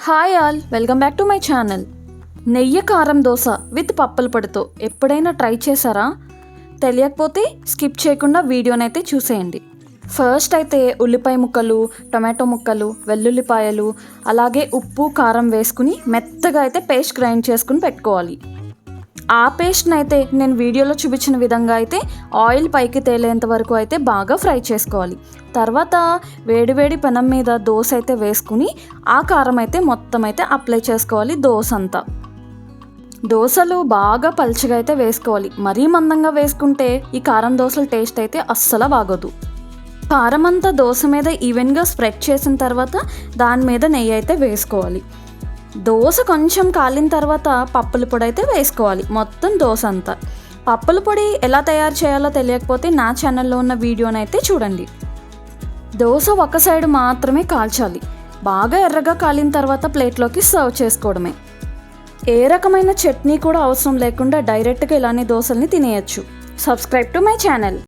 Hi all, welcome back to my channel. నెయ్యి కారం dosa with పప్పుల పొడితో ఎప్పుడైనా ట్రై చేశారా? తెలియకపోతే స్కిప్ చేయకుండా వీడియోనైతే చూసేయండి. ఫస్ట్ అయితే ఉల్లిపాయ ముక్కలు, టొమాటో ముక్కలు, వెల్లుల్లిపాయలు, అలాగే ఉప్పు కారం వేసుకుని మెత్తగా అయితే పేస్ట్ గ్రైండ్ చేసుకుని పెట్టుకోవాలి. ఆ పేస్ట్ని అయితే నేను వీడియోలో చూపించిన విధంగా అయితే ఆయిల్ పైకి తేలేంత వరకు అయితే బాగా ఫ్రై చేసుకోవాలి. తర్వాత వేడివేడి పెనం మీద దోశ అయితే వేసుకుని ఆ కారం అయితే మొత్తం అయితే అప్లై చేసుకోవాలి దోశ అంతా. దోశలు బాగా పల్చగా అయితే వేసుకోవాలి. మరీ మందంగా వేసుకుంటే ఈ కారం దోశల టేస్ట్ అయితే అస్సలు బాగోదు. కారం అంతా దోశ మీద ఈవెన్గా స్ప్రెడ్ చేసిన తర్వాత దాని మీద నెయ్యి అయితే వేసుకోవాలి. దోశ కొంచెం కాలిన తర్వాత పప్పుల పొడి అయితే వేసుకోవాలి మొత్తం దోశ అంతా. పప్పుల పొడి ఎలా తయారు చేయాలో తెలియకపోతే నా ఛానల్లో ఉన్న వీడియోనైతే చూడండి. దోశ ఒక సైడ్ మాత్రమే కాల్చాలి. బాగా ఎర్రగా కాలిన తర్వాత ప్లేట్లోకి సర్వ్ చేసుకోవడమే. ఏ రకమైన చట్నీ కూడా అవసరం లేకుండా డైరెక్ట్గా ఇలానే దోశల్ని తినేయచ్చు. Subscribe to my channel.